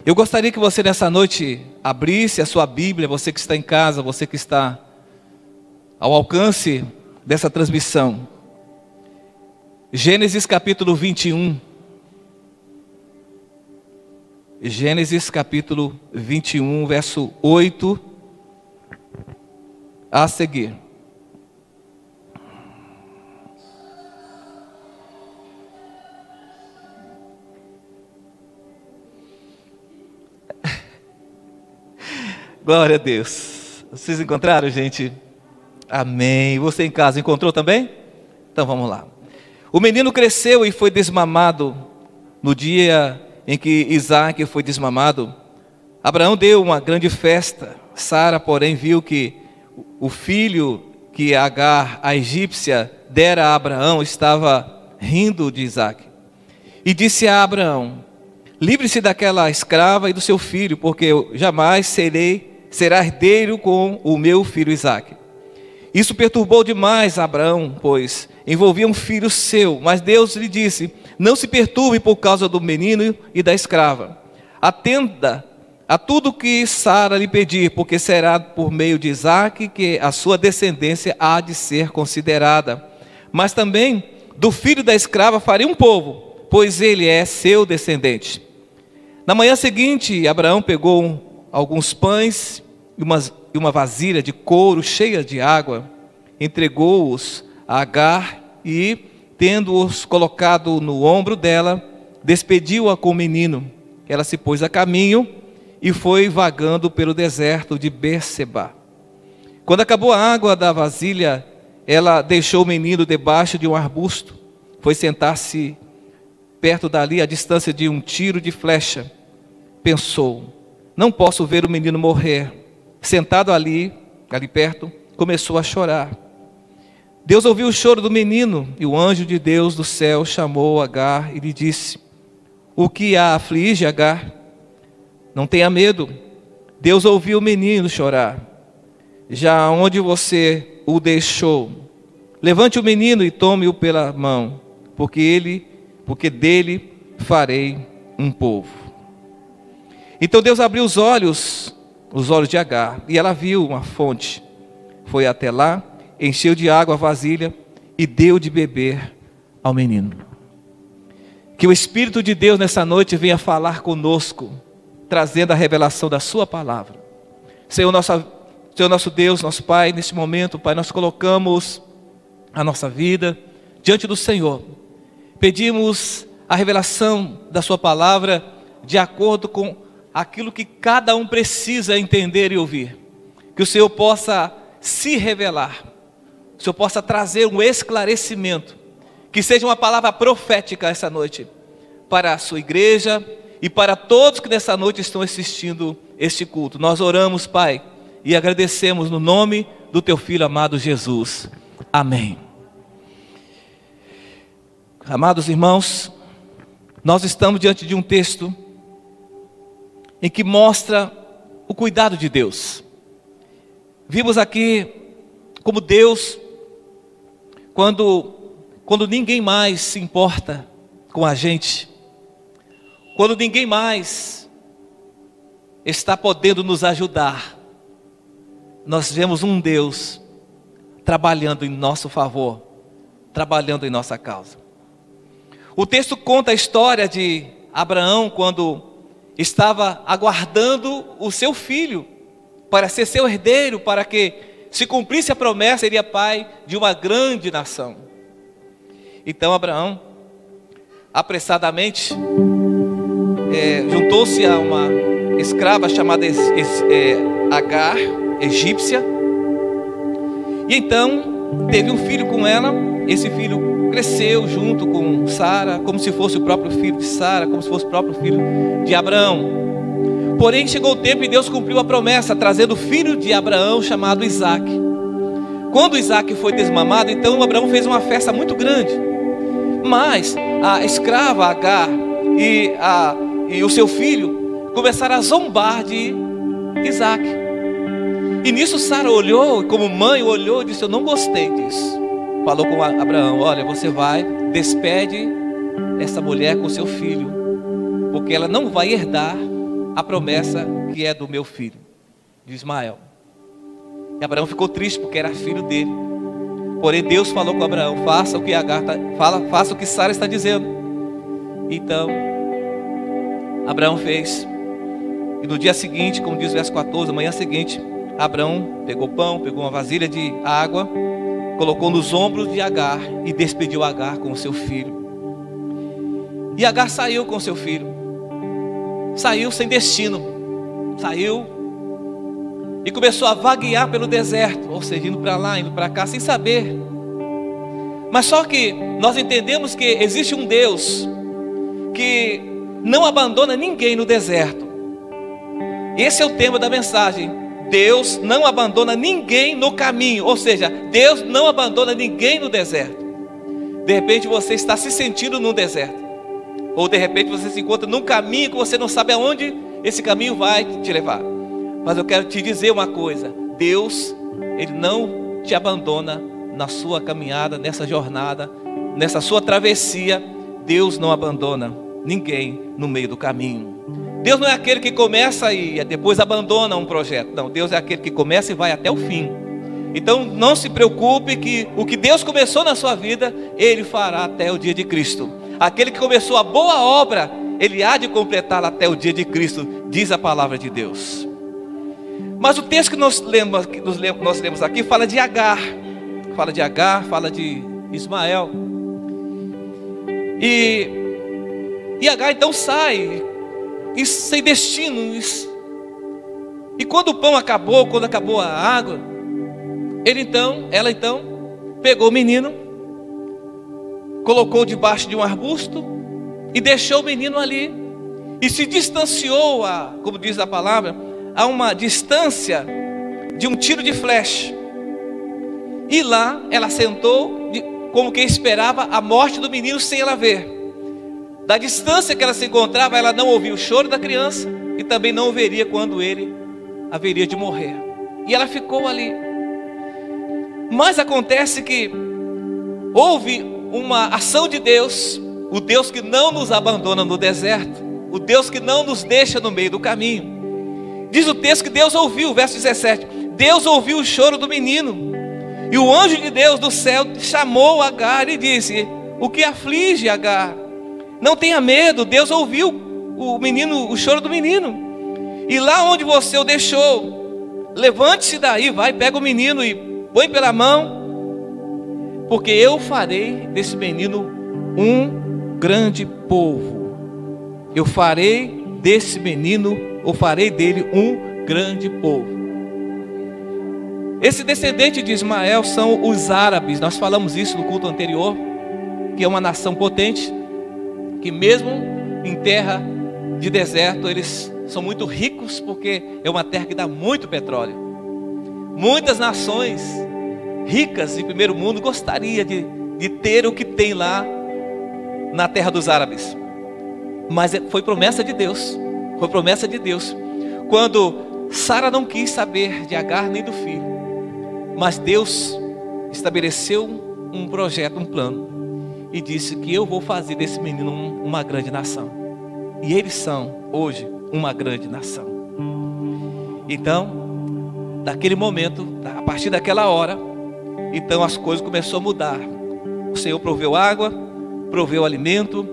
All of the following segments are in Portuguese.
Eu gostaria que você nessa noite abrisse a sua Bíblia, você que está em casa, você que está ao alcance dessa transmissão. Gênesis capítulo 21. Gênesis capítulo 21, verso 8 a seguir. Glória a Deus. Vocês encontraram, gente? Amém. Você em casa encontrou também? Então vamos lá. O menino cresceu e foi desmamado. No dia em que Isaac foi desmamado, Abraão deu uma grande festa. Sara, porém, viu que o filho que Agar, a egípcia, dera a Abraão, estava rindo de Isaac. E disse a Abraão: livre-se daquela escrava e do seu filho, porque eu jamais será herdeiro com o meu filho Isaac. Isso perturbou demais Abraão, pois envolvia um filho seu. Mas Deus lhe disse: não se perturbe por causa do menino e da escrava. Atenda a tudo que Sara lhe pedir, porque será por meio de Isaac que a sua descendência há de ser considerada. Mas também do filho da escrava farei um povo, pois ele é seu descendente. Na manhã seguinte, Abraão pegou alguns pães e uma vasilha de couro cheia de água, entregou-os a Agar e, tendo-os colocado no ombro dela, despediu-a com o menino. Ela se pôs a caminho e foi vagando pelo deserto de Berseba. Quando acabou a água da vasilha, ela deixou o menino debaixo de um arbusto, foi sentar-se perto dali, a distância de um tiro de flecha. Pensou: não posso ver o menino morrer. Sentado ali perto, começou a chorar. Deus ouviu o choro do menino, e o anjo de Deus do céu chamou Agar e lhe disse: o que a aflige, Agar? Não tenha medo. Deus ouviu o menino chorar. Já onde você o deixou? Levante o menino e tome-o pela mão, porque dele farei um povo. Então Deus abriu os olhos de Agar, e ela viu uma fonte. Foi até lá, encheu de água a vasilha e deu de beber ao menino. Que o Espírito de Deus nessa noite venha falar conosco, trazendo a revelação da sua palavra. Senhor nosso Deus, nosso Pai, neste momento, Pai, nós colocamos a nossa vida diante do Senhor. Pedimos a revelação da sua palavra de acordo com aquilo que cada um precisa entender e ouvir. Que o Senhor possa se revelar, o Senhor possa trazer um esclarecimento, que seja uma palavra profética essa noite, para a sua igreja e para todos que nessa noite estão assistindo este culto. Nós oramos, Pai, e agradecemos no nome do teu Filho amado Jesus. Amém. Amados irmãos, nós estamos diante de um texto em que mostra o cuidado de Deus. Vimos aqui como Deus, quando ninguém mais se importa com a gente, quando ninguém mais está podendo nos ajudar, nós vemos um Deus trabalhando em nosso favor, trabalhando em nossa causa. O texto conta a história de Abraão quando estava aguardando o seu filho para ser seu herdeiro, para que se cumprisse a promessa, seria pai de uma grande nação. Então Abraão, apressadamente, juntou-se a uma escrava chamada Agar, egípcia, e então teve um filho com ela. Esse filho cresceu junto com Sara, como se fosse o próprio filho de Sara, como se fosse o próprio filho de Abraão. Porém chegou o tempo e Deus cumpriu a promessa, trazendo o filho de Abraão chamado Isaac. Quando Isaac foi desmamado, então Abraão fez uma festa muito grande. Mas a escrava Agar e o seu filho começaram a zombar de Isaac. E nisso Sara olhou, como mãe olhou e disse: eu não gostei disso. Falou com Abraão: olha, você vai, despede essa mulher com seu filho, porque ela não vai herdar a promessa que é do meu filho, de Ismael. E Abraão ficou triste porque era filho dele. Porém Deus falou com Abraão: faça o que faça o que Sara está dizendo. Então Abraão fez. E no dia seguinte, como diz o verso 14, na manhã seguinte, Abraão pegou pão, pegou uma vasilha de água, colocou nos ombros de Agar e despediu Agar com o seu filho. E Agar saiu com o seu filho. Saiu sem destino. Saiu e começou a vaguear pelo deserto, ou seja, indo para lá, indo para cá, sem saber. Mas só que nós entendemos que existe um Deus que não abandona ninguém no deserto. Esse é o tema da mensagem. Deus não abandona ninguém no caminho, ou seja, Deus não abandona ninguém no deserto. De repente você está se sentindo num deserto, ou de repente você se encontra num caminho que você não sabe aonde esse caminho vai te levar. Mas eu quero te dizer uma coisa: Deus, Ele não te abandona na sua caminhada, nessa jornada, nessa sua travessia. Deus não abandona ninguém no meio do caminho. Deus não é aquele que começa e depois abandona um projeto. Não, Deus é aquele que começa e vai até o fim. Então não se preocupe que o que Deus começou na sua vida, Ele fará até o dia de Cristo. Aquele que começou a boa obra, Ele há de completá-la até o dia de Cristo, diz a palavra de Deus. Mas o texto que nós lemos aqui fala de Agar. Fala de Agar, fala de Ismael. E Agar então sai, e sem destino. E quando o pão acabou, quando acabou a água, ela então pegou o menino, colocou debaixo de um arbusto e deixou o menino ali. E se distanciou, como diz a palavra, a uma distância de um tiro de flecha. E lá ela sentou, como quem esperava a morte do menino sem ela ver. Da distância que ela se encontrava, ela não ouvia o choro da criança e também não ouviria quando ele haveria de morrer. E ela ficou ali. Mas acontece que houve uma ação de Deus, o Deus que não nos abandona no deserto, o Deus que não nos deixa no meio do caminho. Diz o texto que Deus ouviu, verso 17: Deus ouviu o choro do menino, e o anjo de Deus do céu chamou Agar e disse: o que aflige Agar? Não tenha medo, Deus ouviu o choro do menino. E lá onde você o deixou, levante-se daí, vai, pega o menino e põe pela mão, porque eu farei desse menino um grande povo. Eu farei desse menino, ou farei dele um grande povo. Esse descendente de Ismael são os árabes. Nós falamos isso no culto anterior, que é uma nação potente, que mesmo em terra de deserto, eles são muito ricos, porque é uma terra que dá muito petróleo. Muitas nações ricas em primeiro mundo gostariam de ter o que tem lá na terra dos árabes. Mas foi promessa de Deus. Foi promessa de Deus. Quando Sara não quis saber de Agar nem do filho, mas Deus estabeleceu um projeto, um plano, e disse que eu vou fazer desse menino uma grande nação. E eles são hoje uma grande nação. Então, daquele momento, a partir daquela hora, então as coisas começaram a mudar. O Senhor proveu água, proveu alimento.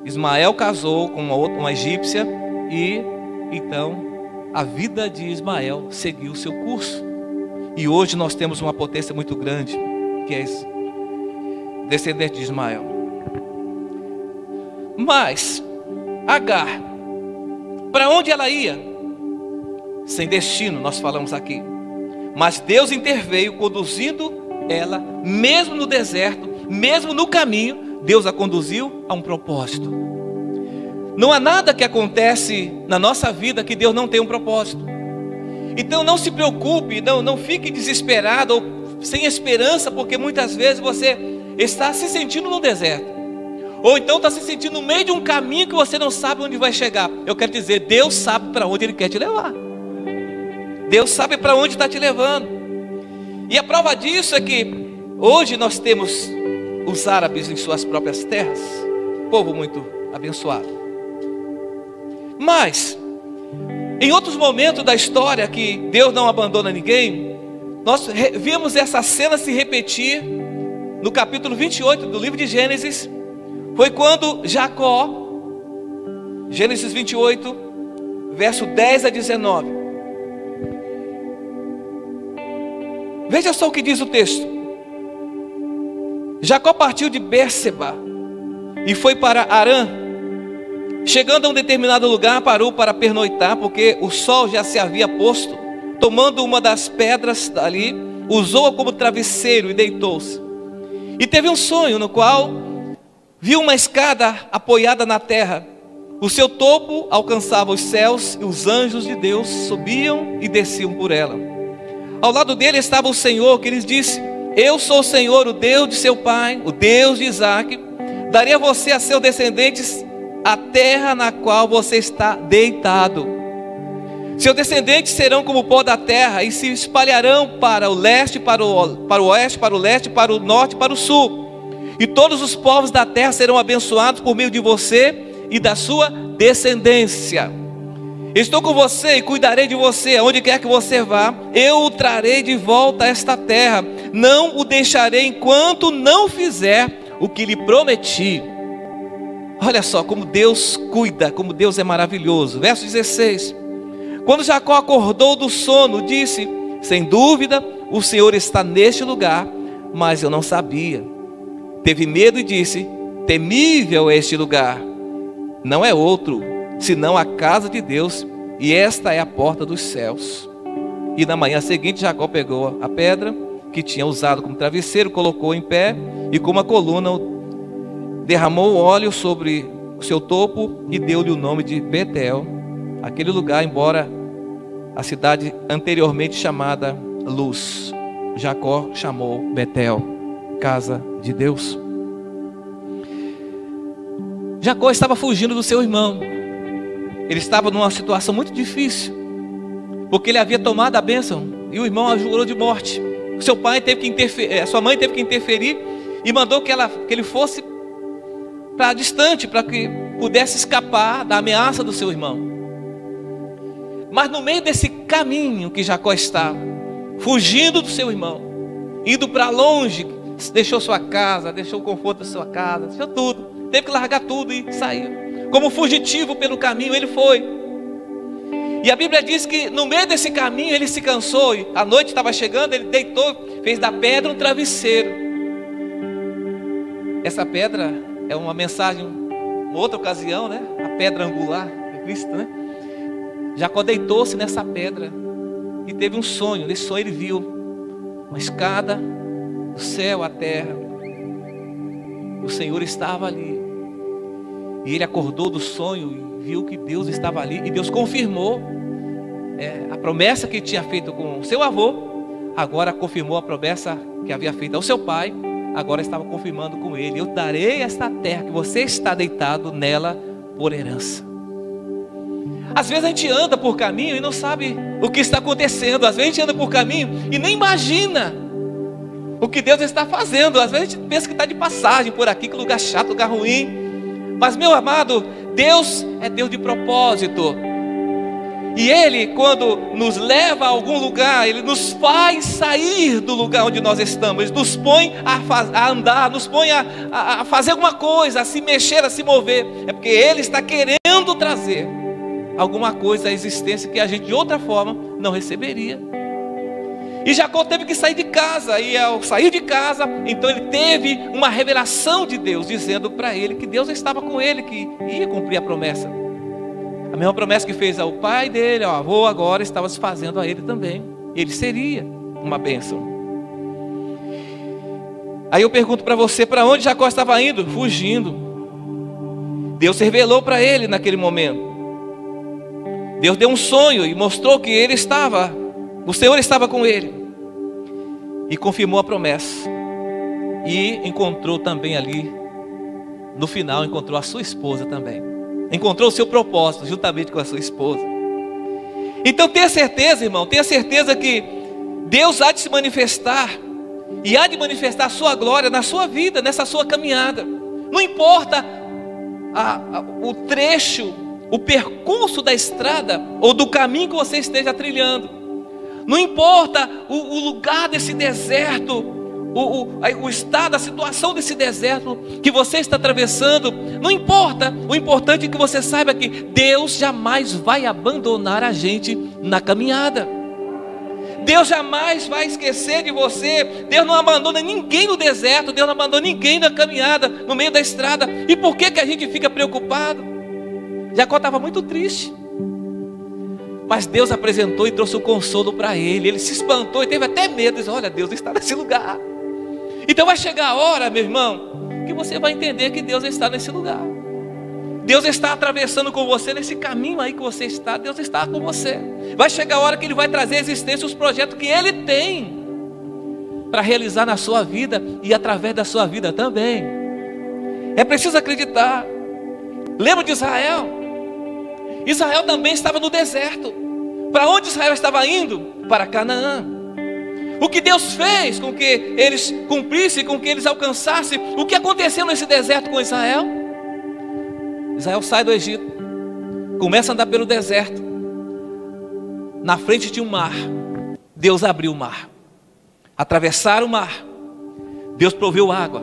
Ismael casou com uma egípcia, e então a vida de Ismael seguiu o seu curso. E hoje nós temos uma potência muito grande, que é descendente de Ismael. Mas Agar, para onde ela ia? Sem destino, nós falamos aqui. Mas Deus interveio, conduzindo ela, mesmo no deserto, mesmo no caminho. Deus a conduziu a um propósito. Não há nada que acontece na nossa vida que Deus não tenha um propósito. Então não se preocupe, não fique desesperado ou sem esperança, porque muitas vezes você está se sentindo no deserto, ou então está se sentindo no meio de um caminho que você não sabe onde vai chegar. Eu quero dizer, Deus sabe para onde Ele quer te levar. Deus sabe para onde está te levando. E a prova disso é que hoje nós temos os árabes em suas próprias terras, povo muito abençoado. Mas Em outros momentos da história que Deus não abandona ninguém, nós vimos essa cena se repetir no capítulo 28 do livro de Gênesis. Foi quando Jacó, Gênesis 28, verso 10 a 19. Veja só o que diz o texto. Jacó partiu de Bérseba e foi para Harã. Chegando a um determinado lugar, parou para pernoitar, porque o sol já se havia posto. Tomando uma das pedras dali, usou-a como travesseiro e deitou-se. E teve um sonho no qual viu uma escada apoiada na terra. O seu topo alcançava os céus e os anjos de Deus subiam e desciam por ela. Ao lado dele estava o Senhor, que lhes disse: eu sou o Senhor, o Deus de seu pai, o Deus de Isaque. Darei a você e a seus descendentes a terra na qual você está deitado. Seus descendentes serão como o pó da terra e se espalharão para o leste, para o oeste, para o leste, para o norte, para o sul. E todos os povos da terra serão abençoados por meio de você e da sua descendência. Estou com você e cuidarei de você, aonde quer que você vá. Eu o trarei de volta a esta terra. Não o deixarei enquanto não fizer o que lhe prometi. Olha só como Deus cuida, como Deus é maravilhoso. Verso 16. Quando Jacó acordou do sono, disse: sem dúvida o Senhor está neste lugar, mas eu não sabia. Teve medo e disse: temível é este lugar. Não é outro, senão a casa de Deus, e esta é a porta dos céus. E na manhã seguinte Jacó pegou a pedra que tinha usado como travesseiro, colocou em pé, e com uma coluna derramou óleo sobre o seu topo e deu-lhe o nome de Betel, aquele lugar, embora a cidade anteriormente chamada Luz. Jacó chamou Betel, casa de Deus. Jacó estava fugindo do seu irmão. Ele estava numa situação muito difícil, porque ele havia tomado a bênção e o irmão a jurou de morte. Seu pai teve que interferir, sua mãe teve que interferir e mandou que ele fosse para distante, para que pudesse escapar da ameaça do seu irmão. Mas no meio desse caminho que Jacó estava, fugindo do seu irmão, indo para longe, deixou sua casa, deixou o conforto da sua casa, deixou tudo, teve que largar tudo e saiu. Como fugitivo pelo caminho ele foi. E a Bíblia diz que no meio desse caminho ele se cansou, e a noite estava chegando, ele deitou, fez da pedra um travesseiro. Essa pedra é uma mensagem, uma outra ocasião, né? A pedra angular de Cristo, né? Jacó deitou-se nessa pedra e teve um sonho. Nesse sonho ele viu uma escada do céu à terra. O Senhor estava ali. E ele acordou do sonho e viu que Deus estava ali. E Deus confirmou a promessa que ele tinha feito com o seu avô. Agora confirmou a promessa que havia feito ao seu pai. Agora estava confirmando com ele: eu darei esta terra que você está deitado nela por herança. Às vezes a gente anda por caminho e não sabe o que está acontecendo. Às vezes a gente anda por caminho e nem imagina o que Deus está fazendo. Às vezes a gente pensa que está de passagem por aqui, que lugar chato, lugar ruim. Mas meu amado, Deus é Deus de propósito. E Ele, quando nos leva a algum lugar, Ele nos faz sair do lugar onde nós estamos. Ele nos põe a andar, nos põe a fazer alguma coisa, a se mexer, a se mover. É porque Ele está querendo trazer alguma coisa à existência que a gente de outra forma não receberia. E Jacó teve que sair de casa, e ao sair de casa, então ele teve uma revelação de Deus, dizendo para ele que Deus estava com ele, que ia cumprir a promessa. A mesma promessa que fez ao pai dele, ao avô, agora estava se fazendo a ele também. Ele seria uma bênção. Aí eu pergunto para você, para onde Jacó estava indo? Fugindo. Deus se revelou para ele naquele momento. Deus deu um sonho e mostrou que ele estava, o Senhor estava com ele. E confirmou a promessa. E encontrou também ali, no final, encontrou a sua esposa também. Encontrou o seu propósito juntamente com a sua esposa. Então tenha certeza, irmão, tenha certeza que Deus há de se manifestar. E há de manifestar a sua glória na sua vida, nessa sua caminhada. Não importa o trecho o percurso da estrada ou do caminho que você esteja trilhando. Não importa o lugar desse deserto, o estado, a situação desse deserto que você está atravessando, não importa. O importante é que você saiba que Deus jamais vai abandonar a gente na caminhada. Deus jamais vai esquecer de você. Deus não abandona ninguém no deserto. Deus não abandona ninguém na caminhada, no meio da estrada. E por que a gente fica preocupado? Jacó estava muito triste, mas Deus apresentou e trouxe o consolo para ele. Ele se espantou e teve até medo. Disse: olha, Deus está nesse lugar. Então vai chegar a hora, meu irmão, que você vai entender que Deus está nesse lugar. Deus está atravessando com você nesse caminho aí que você está. Deus está com você. Vai chegar a hora que Ele vai trazer à existência os projetos que Ele tem para realizar na sua vida e através da sua vida também. É preciso acreditar. Lembra de Israel? Israel também estava no deserto. Para onde Israel estava indo? Para Canaã. O que Deus fez com que eles cumprissem, com que eles alcançassem? O que aconteceu nesse deserto com Israel? Israel sai do Egito, começa a andar pelo deserto. Na frente tinha um mar. Deus abriu o mar. Atravessaram o mar. Deus proveu água.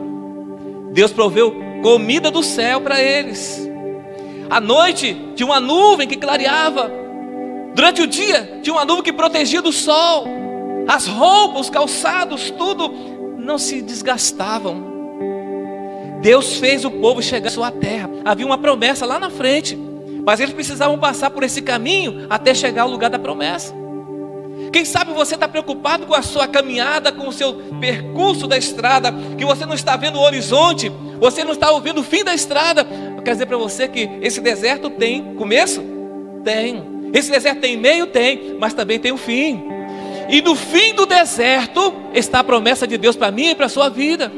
Deus proveu comida do céu para eles. À noite tinha uma nuvem que clareava. Durante o dia tinha uma nuvem que protegia do sol. As roupas, os calçados, tudo não se desgastavam. Deus fez o povo chegar à sua terra. Havia uma promessa lá na frente, mas eles precisavam passar por esse caminho até chegar ao lugar da promessa. Quem sabe você está preocupado com a sua caminhada, com o seu percurso da estrada, que você não está vendo o horizonte, você não está ouvindo o fim da estrada. Eu quero dizer para você que esse deserto tem começo? Tem. Esse deserto tem meio? Tem, mas também tem um fim. E no fim do deserto está a promessa de Deus para mim e para a sua vida.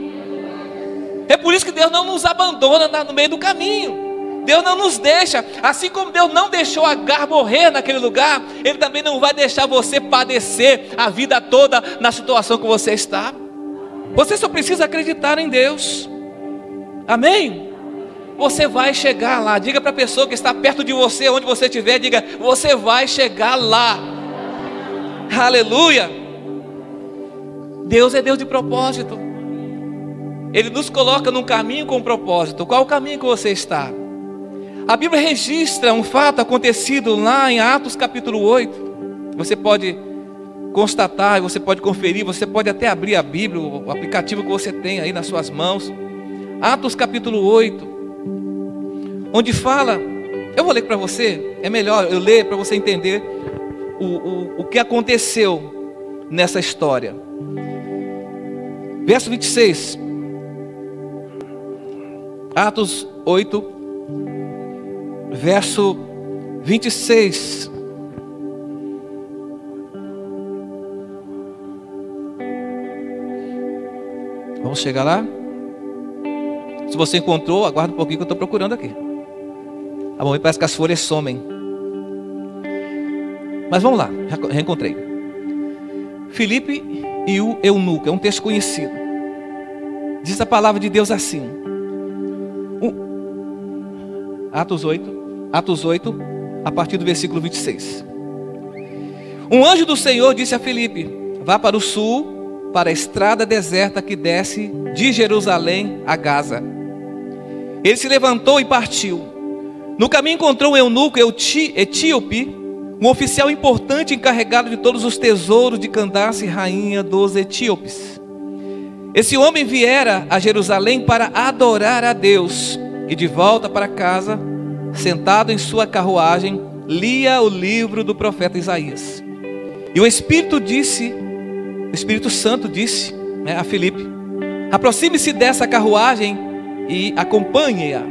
É por isso que Deus não nos abandona no meio do caminho. Deus não nos deixa. Assim como Deus não deixou Agar morrer naquele lugar, Ele também não vai deixar você padecer a vida toda na situação que você está. Você só precisa acreditar em Deus. Amém? Você vai chegar lá. Diga para a pessoa que está perto de você, onde você estiver, diga: você vai chegar lá. Aleluia. Deus é Deus de propósito. Ele nos coloca num caminho com propósito. Qual o caminho que você está? A Bíblia registra um fato acontecido lá em Atos capítulo 8. Você pode constatar, você pode conferir, você pode até abrir a Bíblia, o aplicativo que você tem aí nas suas mãos. Atos capítulo 8, onde fala, eu vou ler para você, é melhor eu ler para você entender o que aconteceu nessa história. Verso 26. Atos 8, verso 26. Vamos chegar lá? Se você encontrou, aguarda um pouquinho que eu estou procurando aqui. Tá bom, parece que as folhas somem. Mas vamos lá, já encontrei. Filipe e o eunuco, é um texto conhecido. Diz a palavra de Deus assim. Atos 8, a partir do versículo 26. Um anjo do Senhor disse a Filipe: vá para o sul, para a estrada deserta que desce de Jerusalém a Gaza. Ele se levantou e partiu. No caminho encontrou um eunuco etíope, um oficial importante encarregado de todos os tesouros de Candace, rainha dos etíopes. Esse homem viera a Jerusalém para adorar a Deus, e de volta para casa, sentado em sua carruagem, lia o livro do profeta Isaías. E o Espírito Santo disse a Filipe: aproxime-se dessa carruagem e acompanhe-a.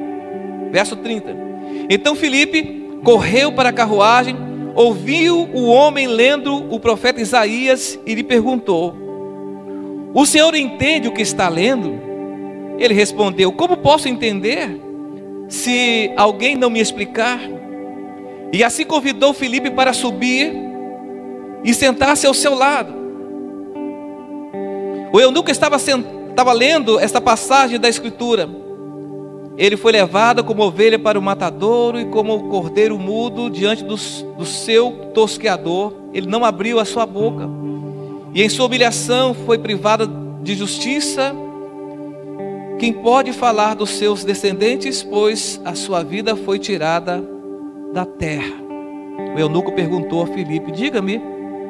Verso 30. Então Filipe correu para a carruagem, ouviu o homem lendo o profeta Isaías e lhe perguntou: o senhor entende o que está lendo? Ele respondeu: como posso entender se alguém não me explicar? E assim convidou Filipe para subir e sentar-se ao seu lado. O eunuco estava lendo esta passagem da Escritura. ele foi levado como ovelha para o matadouro, e como o cordeiro mudo diante do seu tosqueador, ele não abriu a sua boca. E em sua humilhação foi privado de justiça. Quem pode falar dos seus descendentes, pois a sua vida foi tirada da terra? O eunuco perguntou a Filipe: diga-me,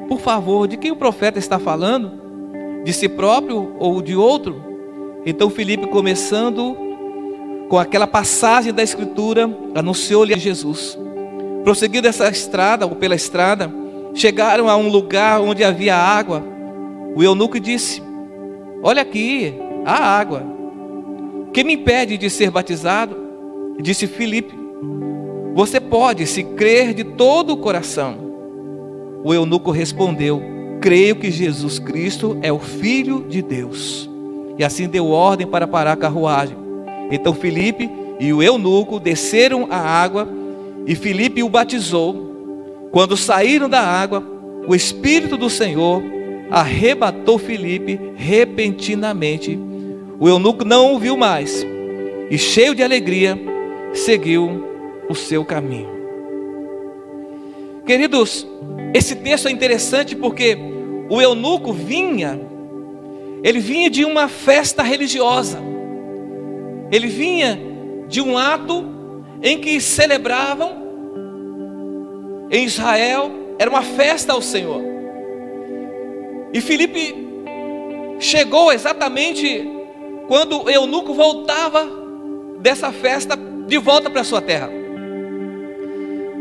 por favor, de quem o profeta está falando? De si próprio ou de outro? Então Filipe, começando com aquela passagem da Escritura, anunciou-lhe a Jesus. Prosseguindo essa estrada, ou pela estrada, chegaram a um lugar onde havia água. O eunuco disse: olha aqui, há água. Que me impede de ser batizado? Disse Filipe: você pode, se crer de todo o coração. O eunuco respondeu: creio que Jesus Cristo é o Filho de Deus. E assim deu ordem para parar a carruagem. Então Filipe e o eunuco desceram a água, e Filipe o batizou. Quando saíram da água, o Espírito do Senhor arrebatou Filipe repentinamente. O eunuco não o viu mais, e cheio de alegria, seguiu o seu caminho. Queridos, esse texto é interessante porque o eunuco vinha de uma festa religiosa. Ele vinha de um ato em que celebravam em Israel, era uma festa ao Senhor. E Filipe chegou exatamente quando o eunuco voltava dessa festa de volta para sua terra.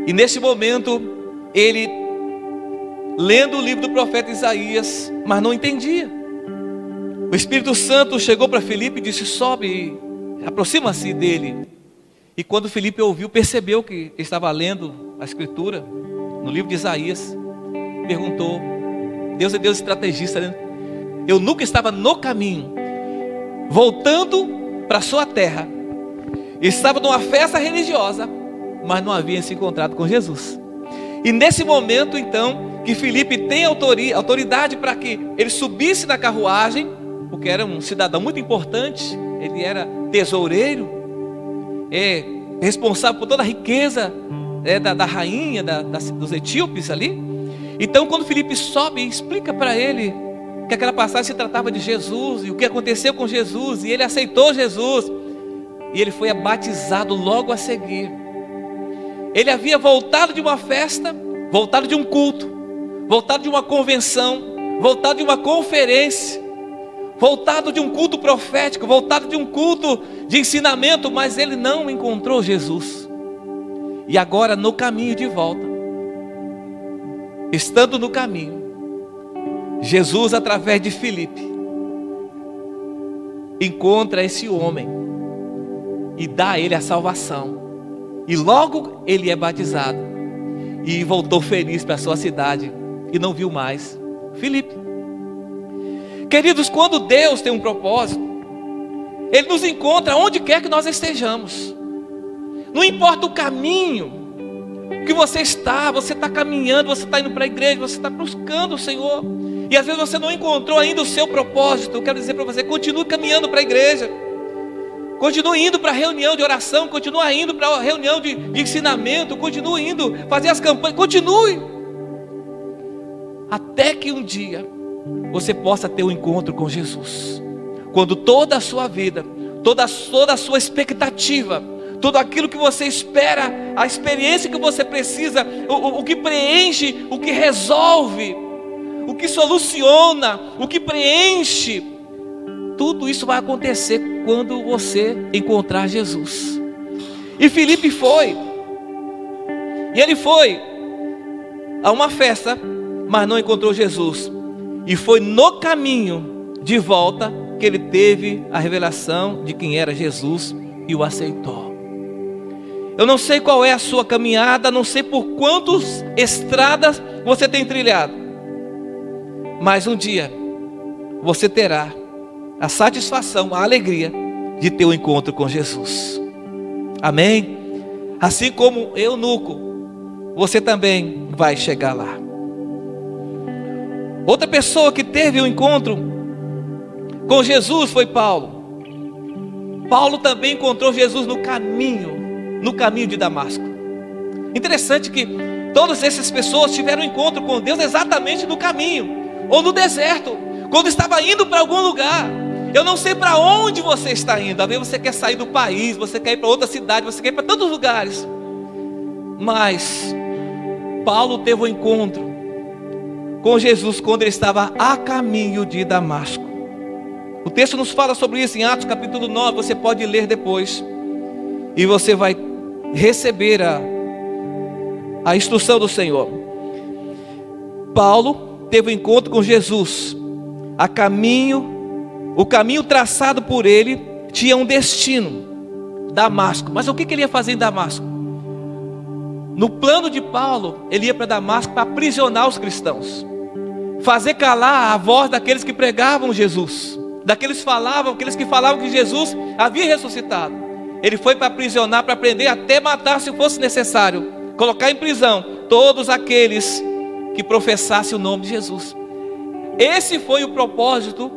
E nesse momento, ele, lendo o livro do profeta Isaías, mas não entendia. O Espírito Santo chegou para Filipe e disse: sobe, aproxima-se dele. E quando Filipe ouviu, percebeu que estava lendo a Escritura, no livro de Isaías, perguntou. Deus é Deus estrategista, né? Eu nunca estava no caminho, voltando para sua terra, estava numa festa religiosa, mas não havia se encontrado com Jesus. E nesse momento então, que Filipe tem autoridade para que ele subisse na carruagem, porque era um cidadão muito importante, ele era tesoureiro, responsável por toda a riqueza da rainha, dos etíopes ali. Então quando Filipe sobe e explica para ele que aquela passagem se tratava de Jesus, e o que aconteceu com Jesus, e ele aceitou Jesus, e ele foi batizado logo a seguir. Ele havia voltado de uma festa, voltado de um culto, voltado de uma convenção, voltado de uma conferência, voltado de um culto profético, voltado de um culto de ensinamento, mas ele não encontrou Jesus. E agora no caminho de volta, estando no caminho, Jesus, através de Filipe, encontra esse homem e dá a ele a salvação. E logo ele é batizado e voltou feliz para a sua cidade e não viu mais Filipe. Queridos, quando Deus tem um propósito, Ele nos encontra onde quer que nós estejamos. Não importa o caminho que você está caminhando, você está indo para a igreja, você está buscando o Senhor, e às vezes você não encontrou ainda o seu propósito. Eu quero dizer para você: continue caminhando para a igreja, continue indo para a reunião de oração, continue indo para a reunião de ensinamento, continue indo fazer as campanhas, continue, até que um dia você possa ter um encontro com Jesus, quando toda a sua vida, toda a sua expectativa, tudo aquilo que você espera, a experiência que você precisa, o que preenche, o que resolve, o que soluciona, o que preenche, tudo isso vai acontecer quando você encontrar Jesus. E Filipe foi, e ele foi a uma festa, mas não encontrou Jesus. E foi no caminho de volta que ele teve a revelação de quem era Jesus e o aceitou. Eu não sei qual é a sua caminhada, não sei por quantas estradas você tem trilhado, mas um dia você terá a satisfação, a alegria de ter um encontro com Jesus. Amém? Assim como eunuco, você também vai chegar lá. Outra pessoa que teve um encontro com Jesus foi Paulo. Paulo também encontrou Jesus no caminho de Damasco. Interessante que todas essas pessoas tiveram um encontro com Deus exatamente no caminho, ou no deserto, quando estava indo para algum lugar. Eu não sei para onde você está indo. Às vezes você quer sair do país, você quer ir para outra cidade, você quer ir para tantos lugares. Mas Paulo teve um encontro com Jesus quando ele estava a caminho de Damasco. O texto nos fala sobre isso em Atos capítulo 9, você pode ler depois. E você vai receber a instrução do Senhor. Paulo teve um encontro com Jesus. O caminho traçado por ele tinha um destino, Damasco. Mas o que ele ia fazer em Damasco? No plano de Paulo, ele ia para Damasco para aprisionar os cristãos, fazer calar a voz daqueles que pregavam Jesus, aqueles que falavam que Jesus havia ressuscitado. Ele foi para aprisionar, para prender, até matar se fosse necessário, colocar em prisão todos aqueles que professassem o nome de Jesus. Esse foi o propósito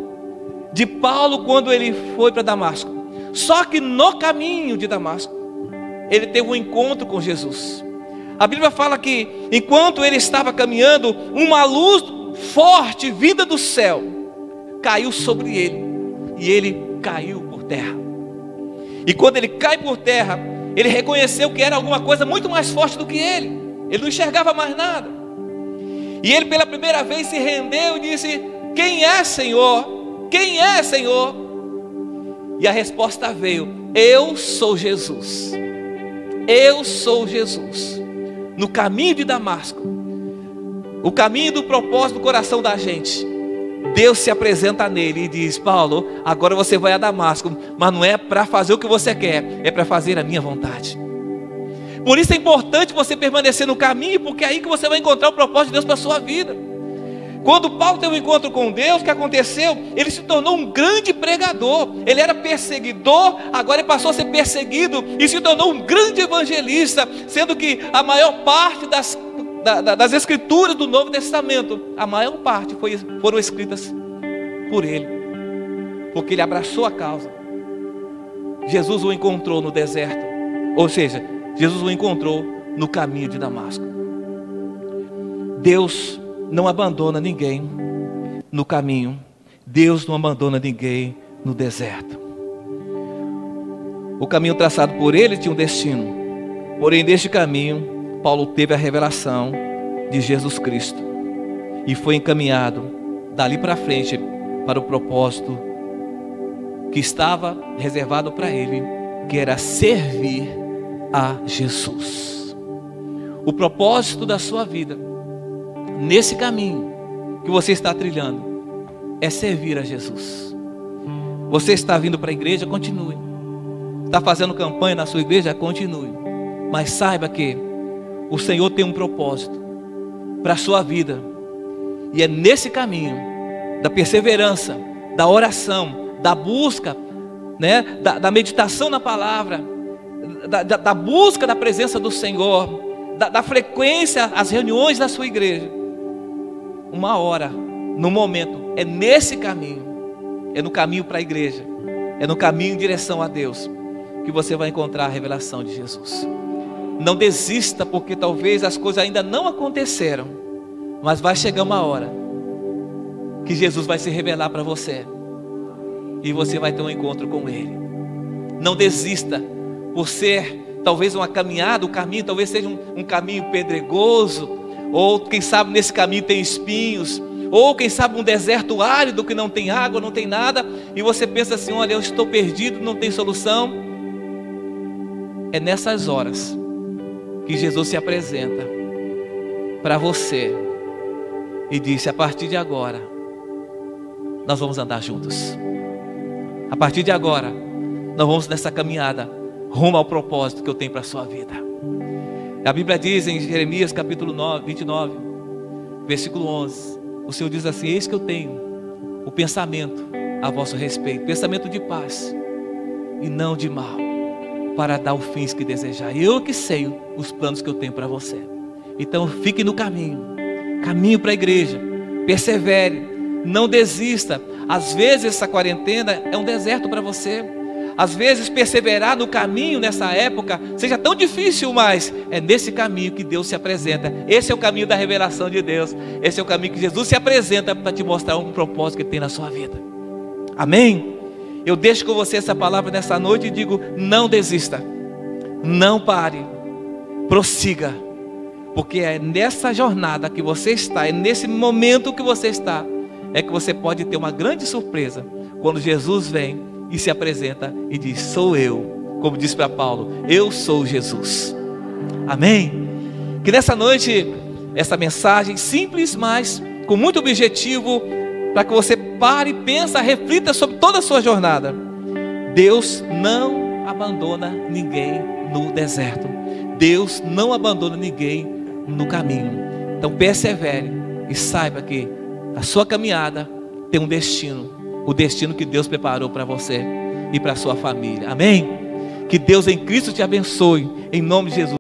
de Paulo quando ele foi para Damasco. Só que no caminho de Damasco, ele teve um encontro com Jesus. A Bíblia fala que enquanto ele estava caminhando, uma luz forte vinda do céu caiu sobre ele, e ele caiu por terra. E quando ele cai por terra, ele reconheceu que era alguma coisa muito mais forte do que ele. Ele não enxergava mais nada. E ele pela primeira vez se rendeu e disse: quem é, Senhor? Quem é, Senhor? E a resposta veio: eu sou Jesus. Eu sou Jesus. No caminho de Damasco, o caminho do propósito do coração da gente, Deus se apresenta nele e diz: Paulo, agora você vai a Damasco, mas não é para fazer o que você quer, é para fazer a minha vontade. Por isso é importante você permanecer no caminho, porque é aí que você vai encontrar o propósito de Deus para a sua vida. Quando Paulo teve um encontro com Deus, o que aconteceu? Ele se tornou um grande pregador. Ele era perseguidor, agora ele passou a ser perseguido e se tornou um grande evangelista, sendo que a maior parte das escrituras do Novo Testamento, a maior parte foram escritas por ele, porque ele abraçou a causa. Jesus o encontrou no deserto, ou seja, Jesus o encontrou no caminho de Damasco. Deus não abandona ninguém no caminho. Deus não abandona ninguém no deserto. O caminho traçado por ele tinha um destino. Porém, neste caminho, Paulo teve a revelação de Jesus Cristo e foi encaminhado dali para frente para o propósito que estava reservado para ele, que era servir a Jesus. O propósito da sua vida nesse caminho que você está trilhando é servir a Jesus. Você está vindo para a igreja? Continue. Está fazendo campanha na sua igreja? Continue. Mas saiba que o Senhor tem um propósito para a sua vida, e é nesse caminho da perseverança, da oração, da busca, né, da meditação na palavra, da busca da presença do Senhor, da frequência às reuniões da sua igreja. Uma hora, no momento, é nesse caminho, é no caminho para a igreja, é no caminho em direção a Deus, que você vai encontrar a revelação de Jesus. Não desista, porque talvez as coisas ainda não aconteceram, mas vai chegar uma hora que Jesus vai se revelar para você, e você vai ter um encontro com Ele. Não desista, por ser talvez uma caminhada, o caminho talvez seja um caminho pedregoso, ou quem sabe nesse caminho tem espinhos, ou quem sabe um deserto árido que não tem água, não tem nada, e você pensa assim: olha, eu estou perdido, não tem solução. É nessas horas que Jesus se apresenta para você e disse: a partir de agora nós vamos andar juntos. A partir de agora nós vamos nessa caminhada rumo ao propósito que eu tenho para a sua vida. A Bíblia diz em Jeremias capítulo 29, versículo 11, o Senhor diz assim: eis que eu tenho o pensamento a vosso respeito, pensamento de paz e não de mal, para dar os fins que desejar. Eu que sei os planos que eu tenho para você. Então fique no caminho para a igreja, persevere, não desista. Às vezes essa quarentena é um deserto para você, Às vezes perseverar no caminho nessa época seja tão difícil, mas é nesse caminho que Deus se apresenta. Esse é o caminho da revelação de Deus. Esse é o caminho que Jesus se apresenta para te mostrar um propósito que ele tem na sua vida. Amém? Eu deixo com você essa palavra nessa noite e digo: não desista, não pare, prossiga, porque é nessa jornada que você está, é nesse momento que você está, é que você pode ter uma grande surpresa, quando Jesus vem e se apresenta e diz: sou eu, como disse para Paulo, eu sou Jesus. Amém? Que nessa noite, essa mensagem simples, mas com muito objetivo, para que você pare, pensa, reflita sobre toda a sua jornada. Deus não abandona ninguém no deserto. Deus não abandona ninguém no caminho. Então persevere e saiba que a sua caminhada tem um destino, o destino que Deus preparou para você e para a sua família. Amém? Que Deus em Cristo te abençoe, em nome de Jesus.